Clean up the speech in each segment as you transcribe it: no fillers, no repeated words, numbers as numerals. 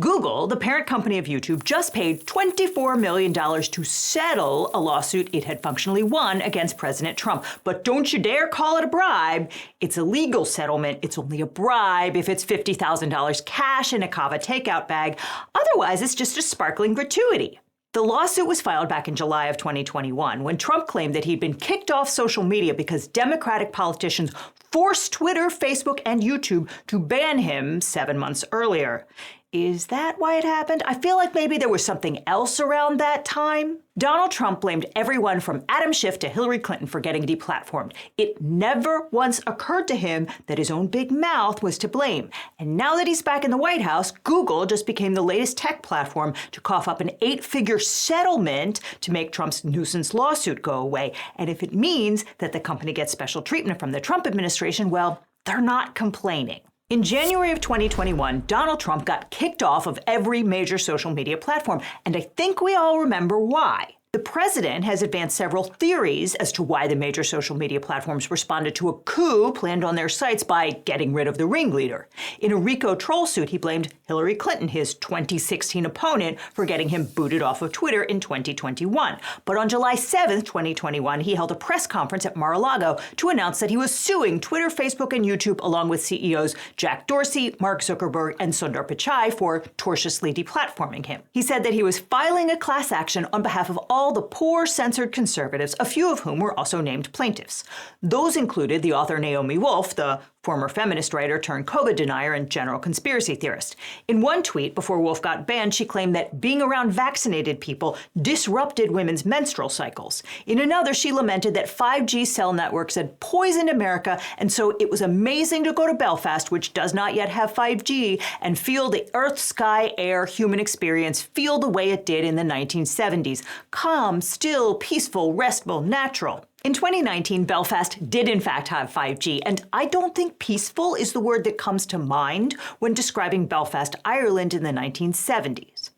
Google, the parent company of YouTube, just paid $24 million to settle a lawsuit it had functionally won against President Trump. But don't you dare call it a bribe. It's a legal settlement. It's only a bribe if it's $50,000 cash in a Cava takeout bag. Otherwise, it's just a sparkling gratuity. The lawsuit was filed back in July of 2021 when Trump claimed that he'd been kicked off social media because Democratic politicians forced Twitter, Facebook, and YouTube to ban him 7 months earlier. Is that why it happened? I feel like maybe there was something else around that time. Donald Trump blamed everyone from Adam Schiff to Hillary Clinton for getting deplatformed. It never once occurred to him that his own big mouth was to blame. And now that he's back in the White House, Google just became the latest tech platform to cough up an 8-figure settlement to make Trump's nuisance lawsuit go away. And if it means that the company gets special treatment from the Trump administration, well, they're not complaining. In January of 2021, Donald Trump got kicked off of every major social media platform, and I think we all remember why. The president has advanced several theories as to why the major social media platforms responded to a coup planned on their sites by getting rid of the ringleader. In a RICO troll suit, he blamed Hillary Clinton, his 2016 opponent, for getting him booted off of Twitter in 2021. But on July 7th, 2021, he held a press conference at Mar-a-Lago to announce that he was suing Twitter, Facebook, and YouTube along with CEOs Jack Dorsey, Mark Zuckerberg, and Sundar Pichai for tortiously deplatforming him. He said that he was filing a class action on behalf of all the poor censored conservatives, a few of whom were also named plaintiffs. Those included the author Naomi Wolf, the former feminist writer turned COVID denier and general conspiracy theorist. In one tweet before Wolf got banned, she claimed that being around vaccinated people disrupted women's menstrual cycles. In another, she lamented that 5G cell networks had poisoned America, and so it was amazing to go to Belfast, which does not yet have 5G, and feel the earth, sky, air, human experience feel the way it did in the 1970s. Calm, still, peaceful, restful, natural. In 2019, Belfast did in fact have 5G, and I don't think peaceful is the word that comes to mind when describing Belfast, Ireland in the 1970s.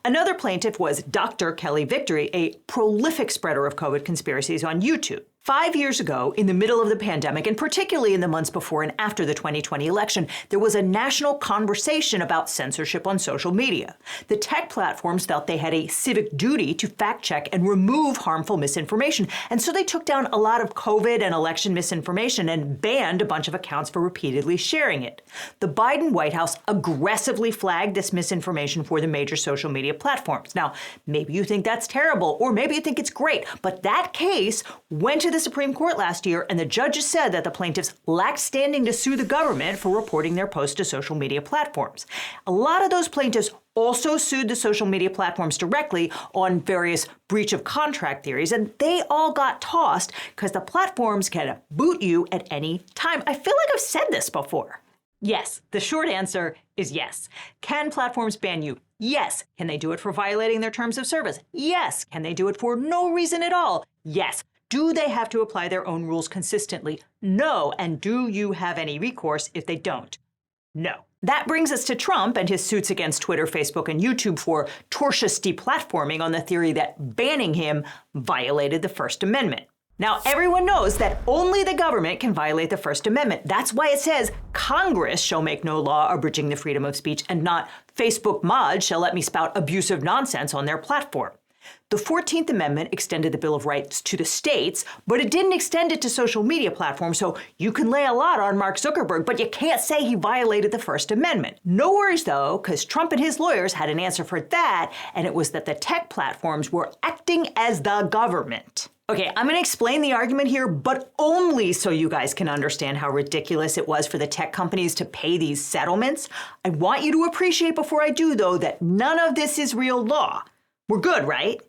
Another plaintiff was Dr. Kelly Victory, a prolific spreader of COVID conspiracies on YouTube. 5 years ago, in the middle of the pandemic, and particularly in the months before and after the 2020 election, there was a national conversation about censorship on social media. The tech platforms felt they had a civic duty to fact-check and remove harmful misinformation, and so they took down a lot of COVID and election misinformation and banned a bunch of accounts for repeatedly sharing it. The Biden White House aggressively flagged this misinformation for the major social media platforms. Now, maybe you think that's terrible, or maybe you think it's great, but that case went to the Supreme Court last year, and the judges said that the plaintiffs lacked standing to sue the government for reporting their posts to social media platforms. A lot of those plaintiffs also sued the social media platforms directly on various breach of contract theories, and they all got tossed because the platforms can boot you at any time. I feel like I've said this before. Yes, the short answer is yes. Can platforms ban you? Yes. Can they do it for violating their terms of service? Yes. Can they do it for no reason at all? Yes. Do they have to apply their own rules consistently? No. And do you have any recourse if they don't? No. That brings us to Trump and his suits against Twitter, Facebook, and YouTube for tortious deplatforming on the theory that banning him violated the First Amendment. Now, everyone knows that only the government can violate the First Amendment. That's why it says Congress shall make no law abridging the freedom of speech, and not Facebook mods shall let me spout abusive nonsense on their platform. The 14th Amendment extended the Bill of Rights to the states, but it didn't extend it to social media platforms, so you can lay a lot on Mark Zuckerberg, but you can't say he violated the First Amendment. No worries, though, because Trump and his lawyers had an answer for that, and it was that the tech platforms were acting as the government. Okay, I'm going to explain the argument here, but only so you guys can understand how ridiculous it was for the tech companies to pay these settlements. I want you to appreciate before I do, though, that none of this is real law. We're good, right?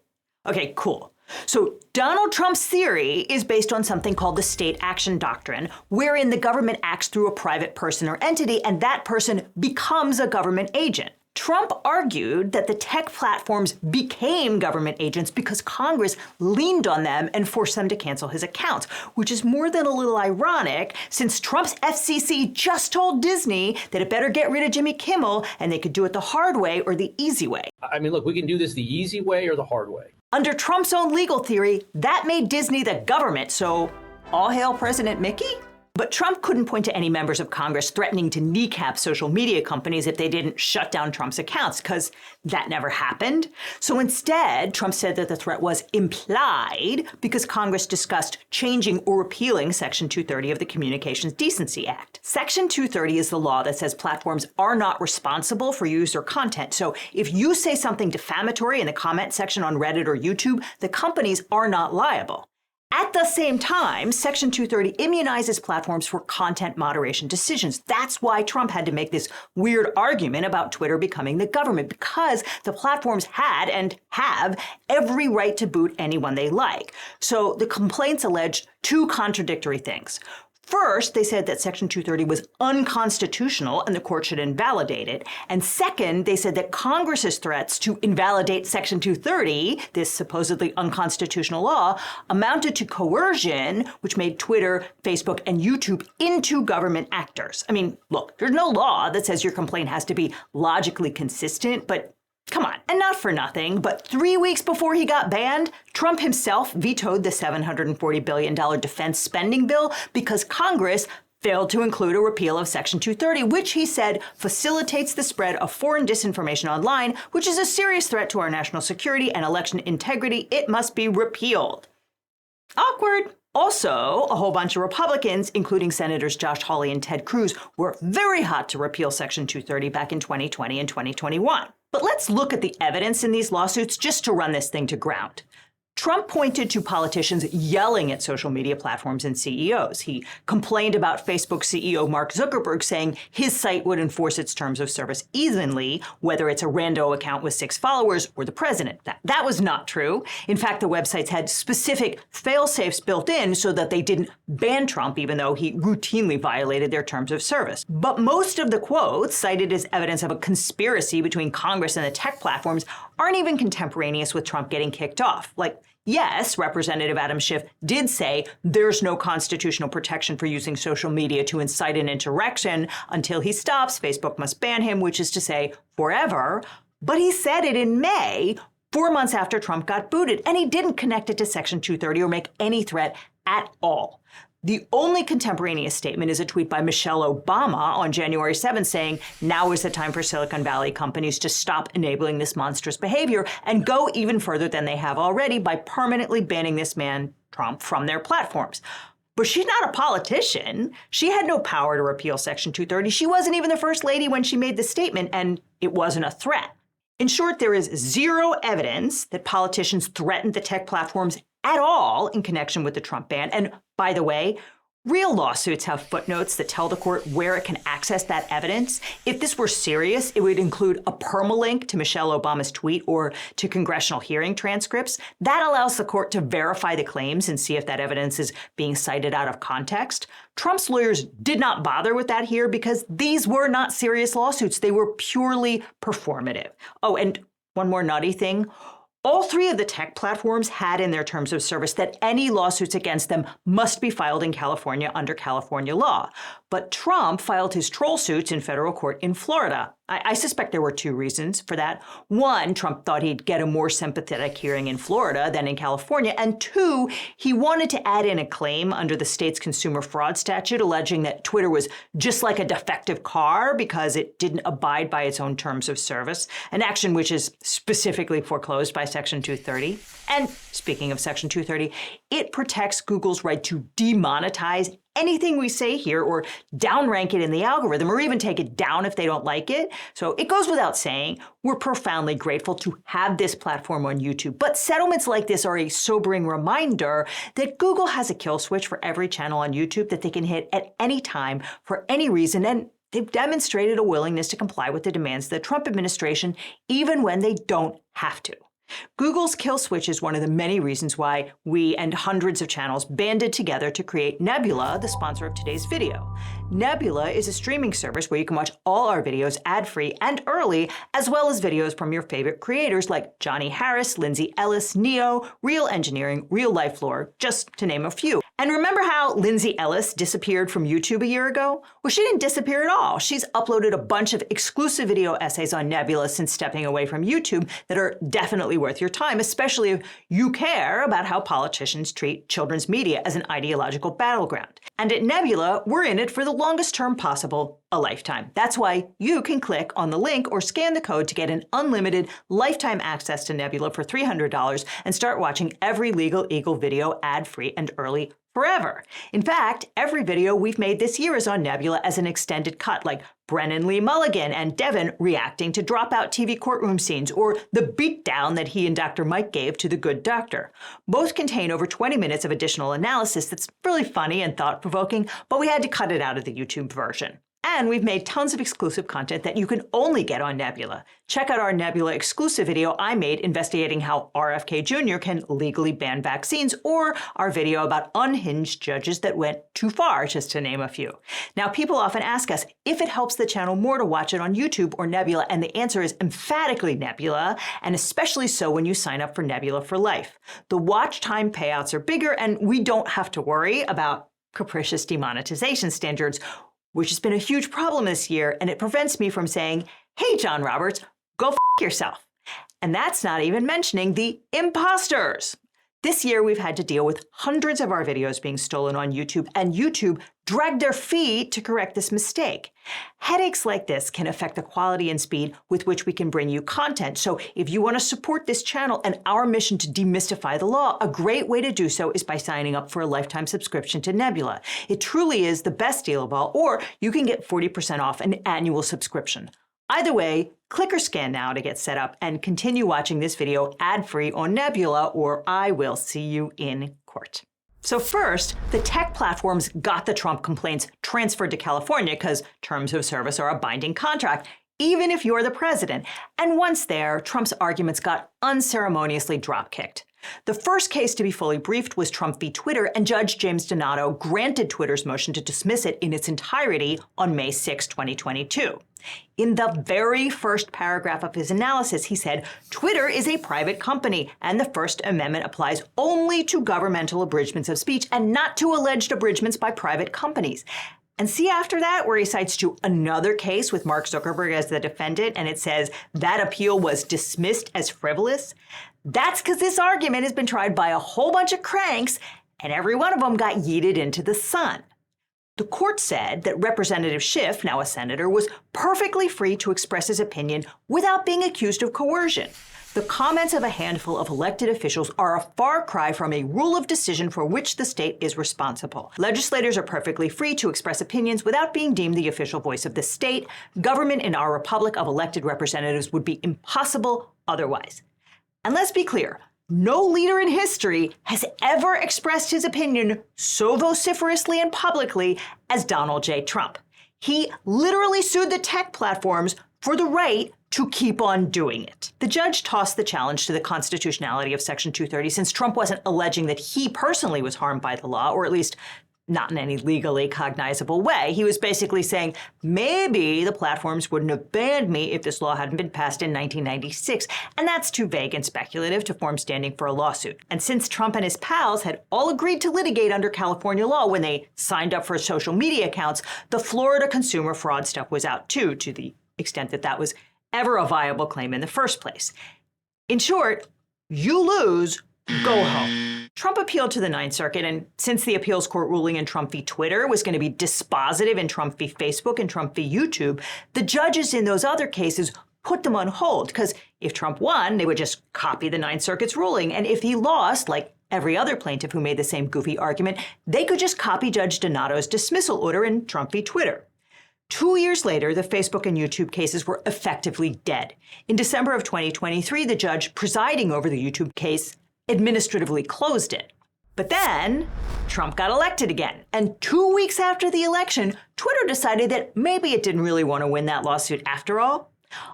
Okay, cool. So Donald Trump's theory is based on something called the state action doctrine, wherein the government acts through a private person or entity, and that person becomes a government agent. Trump argued that the tech platforms became government agents because Congress leaned on them and forced them to cancel his accounts, which is more than a little ironic since Trump's FCC just told Disney that it better get rid of Jimmy Kimmel and they could do it the hard way or the easy way. I mean, look, we can do this the easy way or the hard way. Under Trump's own legal theory, that made Disney the government, so all hail President Mickey? But Trump couldn't point to any members of Congress threatening to kneecap social media companies if they didn't shut down Trump's accounts, because that never happened. So instead, Trump said that the threat was implied because Congress discussed changing or repealing Section 230 of the Communications Decency Act. Section 230 is the law that says platforms are not responsible for user content. So if you say something defamatory in the comment section on Reddit or YouTube, the companies are not liable. At the same time, Section 230 immunizes platforms for content moderation decisions. That's why Trump had to make this weird argument about Twitter becoming the government, because the platforms had and have every right to boot anyone they like. So the complaints alleged two contradictory things. First, they said that Section 230 was unconstitutional and the court should invalidate it. And second, they said that Congress's threats to invalidate Section 230, this supposedly unconstitutional law, amounted to coercion, which made Twitter, Facebook, and YouTube into government actors. I mean, look, there's no law that says your complaint has to be logically consistent, but come on, and not for nothing, but 3 weeks before he got banned, Trump himself vetoed the $740 billion defense spending bill because Congress failed to include a repeal of Section 230, which he said facilitates the spread of foreign disinformation online, which is a serious threat to our national security and election integrity. It must be repealed. Awkward. Also, a whole bunch of Republicans, including Senators Josh Hawley and Ted Cruz, were very hot to repeal Section 230 back in 2020 and 2021. But let's look at the evidence in these lawsuits just to run this thing to ground. Trump pointed to politicians yelling at social media platforms and CEOs. He complained about Facebook CEO Mark Zuckerberg saying his site would enforce its terms of service evenly, whether it's a rando account with 6 followers or the president. That was not true. In fact, the websites had specific fail-safes built in so that they didn't ban Trump, even though he routinely violated their terms of service. But most of the quotes cited as evidence of a conspiracy between Congress and the tech platforms aren't even contemporaneous with Trump getting kicked off. Like, yes, Representative Adam Schiff did say there's no constitutional protection for using social media to incite an insurrection. Until he stops, Facebook must ban him, which is to say forever. But he said it in May, 4 months after Trump got booted, and he didn't connect it to Section 230 or make any threat at all. The only contemporaneous statement is a tweet by Michelle Obama on January 7th saying, now is the time for Silicon Valley companies to stop enabling this monstrous behavior and go even further than they have already by permanently banning this man, Trump, from their platforms. But she's not a politician. She had no power to repeal Section 230. She wasn't even the first lady when she made the statement, and it wasn't a threat. In short, there is zero evidence that politicians threatened the tech platforms at all in connection with the Trump ban. And by the way, real lawsuits have footnotes that tell the court where it can access that evidence. If this were serious, it would include a permalink to Michelle Obama's tweet or to congressional hearing transcripts. That allows the court to verify the claims and see if that evidence is being cited out of context. Trump's lawyers did not bother with that here because these were not serious lawsuits. They were purely performative. Oh, and one more nutty thing. All 3 of the tech platforms had in their terms of service that any lawsuits against them must be filed in California under California law. But Trump filed his troll suits in federal court in Florida. I suspect there were 2 reasons for that. 1, Trump thought he'd get a more sympathetic hearing in Florida than in California. And 2, he wanted to add in a claim under the state's consumer fraud statute alleging that Twitter was just like a defective car because it didn't abide by its own terms of service, an action which is specifically foreclosed by Section 230. And speaking of Section 230, it protects Google's right to demonetize anything we say here or downrank it in the algorithm or even take it down if they don't like it. So it goes without saying, we're profoundly grateful to have this platform on YouTube. But settlements like this are a sobering reminder that Google has a kill switch for every channel on YouTube that they can hit at any time for any reason. And they've demonstrated a willingness to comply with the demands of the Trump administration, even when they don't have to. Google's kill switch is one of the many reasons why we and hundreds of channels banded together to create Nebula, the sponsor of today's video. Nebula is a streaming service where you can watch all our videos ad-free and early, as well as videos from your favorite creators like Johnny Harris, Lindsay Ellis, Neo, Real Engineering, Real Life Lore, just to name a few. And remember how Lindsay Ellis disappeared from YouTube a year ago? Well, she didn't disappear at all. She's uploaded a bunch of exclusive video essays on Nebula since stepping away from YouTube that are definitely worth your time, especially if you care about how politicians treat children's media as an ideological battleground. And at Nebula, we're in it for the longest term possible, a lifetime. That's why you can click on the link or scan the code to get an unlimited lifetime access to Nebula for $300 and start watching every LegalEagle video ad-free and early forever. In fact, every video we've made this year is on Nebula as an extended cut, like Brennan Lee Mulligan and Devin reacting to dropout TV courtroom scenes, or the beatdown that he and Dr. Mike gave to the good doctor. Both contain over 20 minutes of additional analysis that's really funny and thought-provoking, but we had to cut it out of the YouTube version. And we've made tons of exclusive content that you can only get on Nebula. Check out our Nebula exclusive video I made investigating how RFK Jr. can legally ban vaccines, or our video about unhinged judges that went too far, just to name a few. Now, people often ask us if it helps the channel more to watch it on YouTube or Nebula, and the answer is emphatically Nebula, and especially so when you sign up for Nebula for life. The watch time payouts are bigger, and we don't have to worry about capricious demonetization standards, which has been a huge problem this year, and it prevents me from saying, hey, John Roberts, go f*** yourself. And that's not even mentioning the imposters. This year, we've had to deal with hundreds of our videos being stolen on YouTube, and YouTube dragged their feet to correct this mistake. Headaches like this can affect the quality and speed with which we can bring you content. So if you want to support this channel and our mission to demystify the law, a great way to do so is by signing up for a lifetime subscription to Nebula. It truly is the best deal of all, or you can get 40% off an annual subscription. Either way, click or scan now to get set up and continue watching this video ad-free on Nebula, or I will see you in court. So first, the tech platforms got the Trump complaints transferred to California because terms of service are a binding contract, even if you're the president. And once there, Trump's arguments got unceremoniously drop-kicked. The first case to be fully briefed was Trump v. Twitter, and Judge James Donato granted Twitter's motion to dismiss it in its entirety on May 6, 2022. In the very first paragraph of his analysis, he said, Twitter is a private company, and the First Amendment applies only to governmental abridgments of speech and not to alleged abridgments by private companies. And see after that, where he cites to another case with Mark Zuckerberg as the defendant, and it says that appeal was dismissed as frivolous? That's because this argument has been tried by a whole bunch of cranks, and every one of them got yeeted into the sun. The court said that Representative Schiff, now a senator, was perfectly free to express his opinion without being accused of coercion. The comments of a handful of elected officials are a far cry from a rule of decision for which the state is responsible. Legislators are perfectly free to express opinions without being deemed the official voice of the state. Government in our republic of elected representatives would be impossible otherwise. And let's be clear, no leader in history has ever expressed his opinion so vociferously and publicly as Donald J. Trump. He literally sued the tech platforms for the right to keep on doing it. The judge tossed the challenge to the constitutionality of Section 230 since Trump wasn't alleging that he personally was harmed by the law, or at least not in any legally cognizable way. He was basically saying, maybe the platforms wouldn't have banned me if this law hadn't been passed in 1996. And that's too vague and speculative to form standing for a lawsuit. And since Trump and his pals had all agreed to litigate under California law when they signed up for social media accounts, the Florida consumer fraud stuff was out too, to the extent that that was ever a viable claim in the first place. In short, you lose, go home. Trump appealed to the Ninth Circuit, and since the appeals court ruling in Trump v. Twitter was going to be dispositive in Trump v. Facebook and Trump v. YouTube, the judges in those other cases put them on hold, because if Trump won, they would just copy the Ninth Circuit's ruling, and if he lost, like every other plaintiff who made the same goofy argument, they could just copy Judge Donato's dismissal order in Trump v. Twitter. 2 years later, the Facebook and YouTube cases were effectively dead. In December of 2023, the judge presiding over the YouTube case administratively closed it. But then Trump got elected again. And 2 weeks after the election, Twitter decided that maybe it didn't really want to win that lawsuit after all.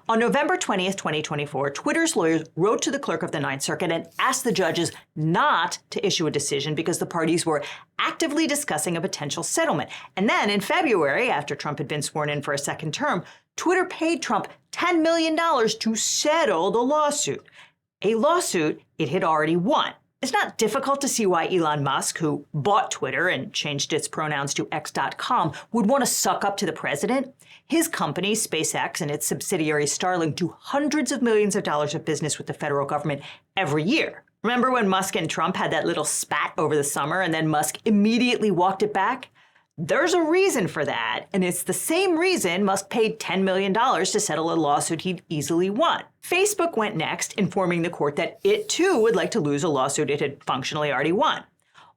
On November 20th, 2024, Twitter's lawyers wrote to the clerk of the Ninth Circuit and asked the judges not to issue a decision because the parties were actively discussing a potential settlement. And then in February, after Trump had been sworn in for a second term, Twitter paid Trump $10 million to settle the lawsuit. A lawsuit it had already won. It's not difficult to see why Elon Musk, who bought Twitter and changed its pronouns to X.com, would want to suck up to the president. His company, SpaceX, and its subsidiary Starlink do hundreds of millions of dollars of business with the federal government every year. Remember when Musk and Trump had that little spat over the summer and then Musk immediately walked it back? There's a reason for that, and it's the same reason Musk paid $10 million to settle a lawsuit he'd easily won. Facebook went next, informing the court that it too would like to lose a lawsuit it had functionally already won.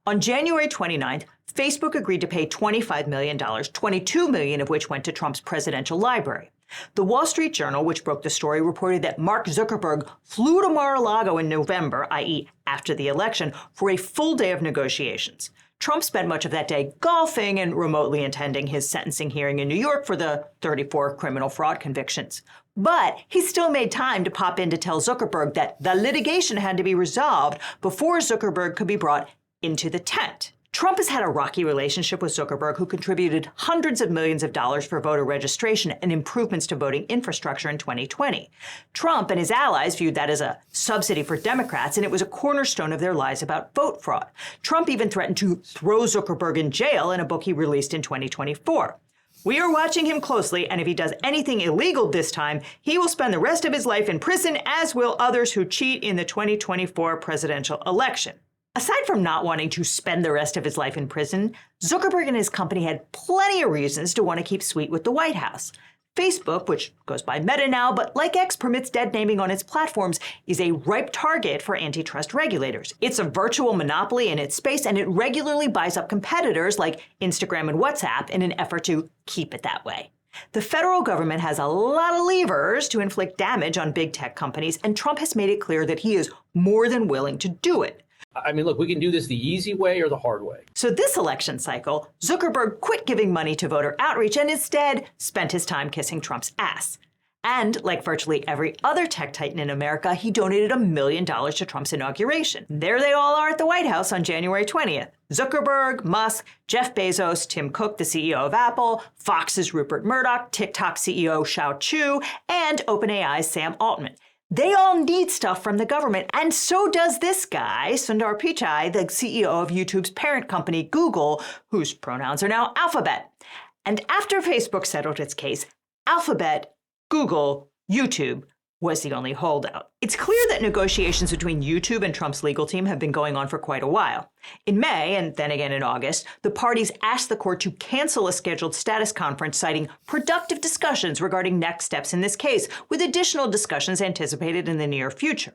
On January 29th, Facebook agreed to pay $25 million, $22 million of which went to Trump's presidential library. The Wall Street Journal, which broke the story, reported that Mark Zuckerberg flew to Mar-a-Lago in November, i.e. after the election, for a full day of negotiations. Trump spent much of that day golfing and remotely attending his sentencing hearing in New York for the 34 criminal fraud convictions. But he still made time to pop in to tell Zuckerberg that the litigation had to be resolved before Zuckerberg could be brought into the tent. Trump has had a rocky relationship with Zuckerberg, who contributed hundreds of millions of dollars for voter registration and improvements to voting infrastructure in 2020. Trump and his allies viewed that as a subsidy for Democrats, and it was a cornerstone of their lies about vote fraud. Trump even threatened to throw Zuckerberg in jail in a book he released in 2024. We are watching him closely, and if he does anything illegal this time, he will spend the rest of his life in prison, as will others who cheat in the 2024 presidential election. Aside from not wanting to spend the rest of his life in prison, Zuckerberg and his company had plenty of reasons to want to keep sweet with the White House. Facebook, which goes by Meta now, but like X permits dead naming on its platforms, is a ripe target for antitrust regulators. It's a virtual monopoly in its space, and it regularly buys up competitors like Instagram and WhatsApp in an effort to keep it that way. The federal government has a lot of levers to inflict damage on big tech companies, and Trump has made it clear that he is more than willing to do it. I mean, look, we can do this the easy way or the hard way. So this election cycle, Zuckerberg quit giving money to voter outreach and instead spent his time kissing Trump's ass. And like virtually every other tech titan in America, he donated $1 million to Trump's inauguration. There they all are at the White House on January 20th. Zuckerberg, Musk, Jeff Bezos, Tim Cook, the CEO of Apple, Fox's Rupert Murdoch, TikTok CEO Shao Chu, and OpenAI's Sam Altman. They all need stuff from the government, and so does this guy, Sundar Pichai, the CEO of YouTube's parent company, Google, whose pronouns are now Alphabet. And after Facebook settled its case, Alphabet, Google, YouTube was the only holdout. It's clear that negotiations between YouTube and Trump's legal team have been going on for quite a while. In May, and then again in August, the parties asked the court to cancel a scheduled status conference, citing productive discussions regarding next steps in this case, with additional discussions anticipated in the near future.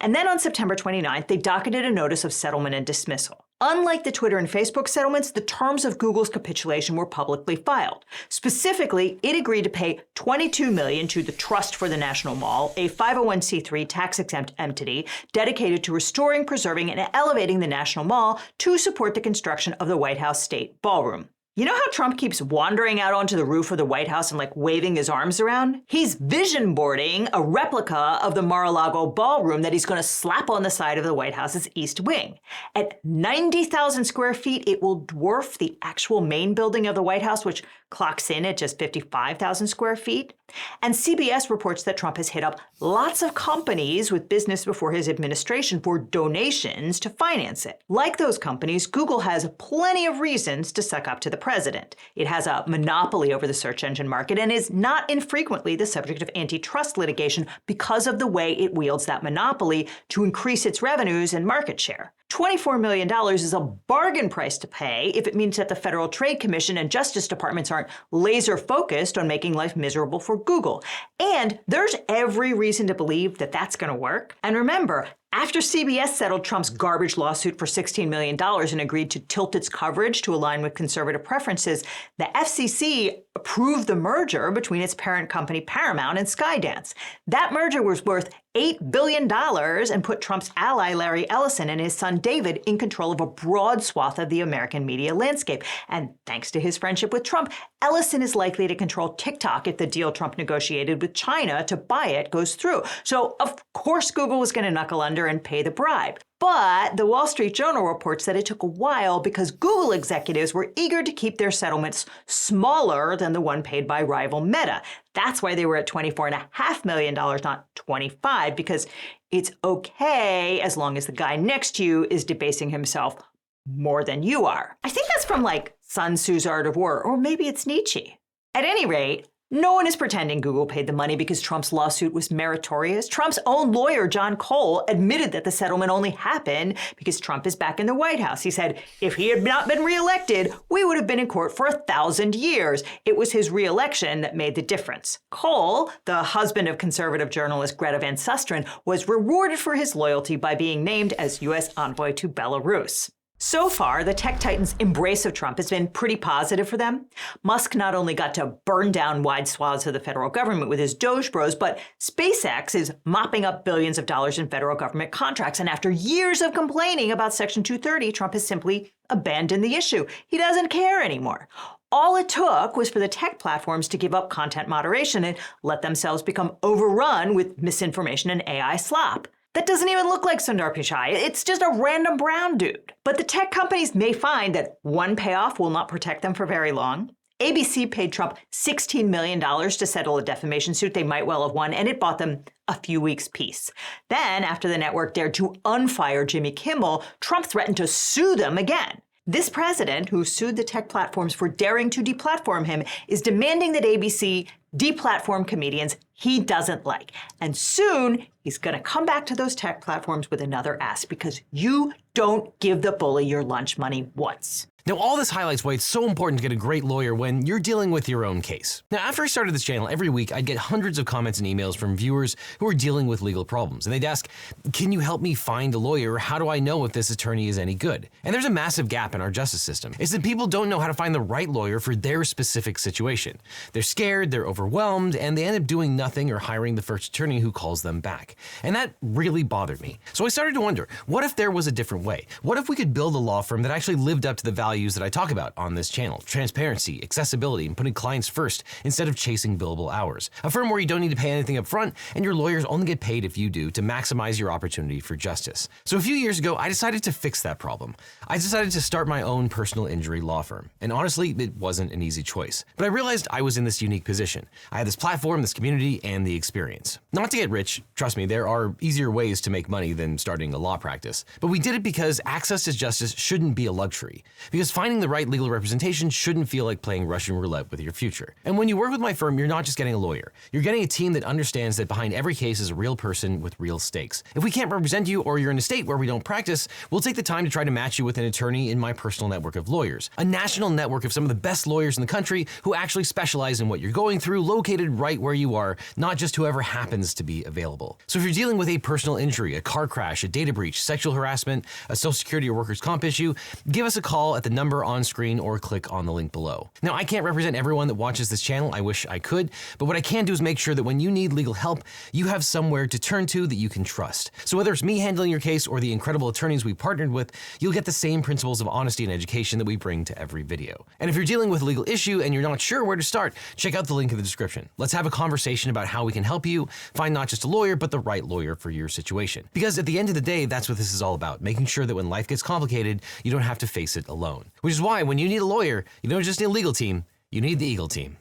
And then on September 29th, they docketed a notice of settlement and dismissal. Unlike the Twitter and Facebook settlements, the terms of Google's capitulation were publicly filed. Specifically, it agreed to pay $22 million to the Trust for the National Mall, a 501c3 tax-exempt entity dedicated to restoring, preserving, and elevating the National Mall to support the construction of the White House State Ballroom. You know how Trump keeps wandering out onto the roof of the White House and waving his arms around? He's vision boarding a replica of the Mar-a-Lago ballroom that he's going to slap on the side of the White House's East Wing. At 90,000 square feet, it will dwarf the actual main building of the White House, which clocks in at just 55,000 square feet. And CBS reports that Trump has hit up lots of companies with business before his administration for donations to finance it. Like those companies, Google has plenty of reasons to suck up to the president. It has a monopoly over the search engine market and is not infrequently the subject of antitrust litigation because of the way it wields that monopoly to increase its revenues and market share. $24 million is a bargain price to pay if it means that the Federal Trade Commission and Justice Departments aren't laser focused on making life miserable for Google. And there's every reason to believe that that's going to work. And remember, after CBS settled Trump's garbage lawsuit for $16 million and agreed to tilt its coverage to align with conservative preferences, the FCC approved the merger between its parent company Paramount and Skydance. That merger was worth $8 billion and put Trump's ally Larry Ellison and his son David in control of a broad swath of the American media landscape. And thanks to his friendship with Trump, Ellison is likely to control TikTok if the deal Trump negotiated with China to buy it goes through. So of course Google was going to knuckle under and pay the bribe. But the Wall Street Journal reports that it took a while because Google executives were eager to keep their settlements smaller than the one paid by rival Meta. That's why they were at $24.5 million, not 25, because it's okay as long as the guy next to you is debasing himself more than you are. I think that's from like Sun Tzu's Art of War, or maybe it's Nietzsche. At any rate, no one is pretending Google paid the money because Trump's lawsuit was meritorious. Trump's own lawyer, John Cole, admitted that the settlement only happened because Trump is back in the White House. He said, if he had not been reelected, we would have been in court for 1,000 years. It was his reelection that made the difference. Cole, the husband of conservative journalist Greta Van Susteren, was rewarded for his loyalty by being named as U.S. envoy to Belarus. So far, the tech titans' embrace of Trump has been pretty positive for them. Musk not only got to burn down wide swaths of the federal government with his Doge Bros, but SpaceX is mopping up billions of dollars in federal government contracts. And after years of complaining about Section 230, Trump has simply abandoned the issue. He doesn't care anymore. All it took was for the tech platforms to give up content moderation and let themselves become overrun with misinformation and AI slop. That doesn't even look like Sundar Pichai. It's just a random brown dude. But the tech companies may find that one payoff will not protect them for very long. ABC paid Trump $16 million to settle a defamation suit they might well have won, and it bought them a few weeks' peace. Then, after the network dared to unfire Jimmy Kimmel, Trump threatened to sue them again. This president, who sued the tech platforms for daring to deplatform him, is demanding that ABC deplatform comedians he doesn't like. And soon, he's going to come back to those tech platforms with another ask, because you don't give the bully your lunch money once. Now, all this highlights why it's so important to get a great lawyer when you're dealing with your own case. Now, after I started this channel, every week I'd get hundreds of comments and emails from viewers who are dealing with legal problems. And they'd ask, can you help me find a lawyer? How do I know if this attorney is any good? And there's a massive gap in our justice system. It's that people don't know how to find the right lawyer for their specific situation. They're scared, they're overwhelmed, and they end up doing nothing or hiring the first attorney who calls them back. And that really bothered me. So I started to wonder, what if there was a different way? What if we could build a law firm that actually lived up to the values that I talk about on this channel: transparency, accessibility, and putting clients first instead of chasing billable hours. A firm where you don't need to pay anything up front and your lawyers only get paid if you do, to maximize your opportunity for justice. So a few years ago, I decided to fix that problem. I decided to start my own personal injury law firm. And honestly, it wasn't an easy choice. But I realized I was in this unique position. I had this platform, this community, and the experience. Not to get rich, trust me, there are easier ways to make money than starting a law practice. But we did it because access to justice shouldn't be a luxury. Because finding the right legal representation shouldn't feel like playing Russian roulette with your future. And when you work with my firm, you're not just getting a lawyer. You're getting a team that understands that behind every case is a real person with real stakes. If we can't represent you, or you're in a state where we don't practice, we'll take the time to try to match you with an attorney in my personal network of lawyers. A national network of some of the best lawyers in the country who actually specialize in what you're going through, located right where you are, not just whoever happens to be available. So if you're dealing with a personal injury, a car crash, a data breach, sexual harassment, a social security or workers' comp issue, give us a call at the number on screen or click on the link below. Now, I can't represent everyone that watches this channel. I wish I could, but what I can do is make sure that when you need legal help, you have somewhere to turn to that you can trust. So whether it's me handling your case or the incredible attorneys we partnered with, you'll get the same principles of honesty and education that we bring to every video. And if you're dealing with a legal issue and you're not sure where to start, check out the link in the description. Let's have a conversation about how we can help you find not just a lawyer, but the right lawyer for your situation. Because at the end of the day, that's what this is all about, making sure that when life gets complicated, you don't have to face it alone. Which is why when you need a lawyer, you don't just need a legal team, you need the Eagle team.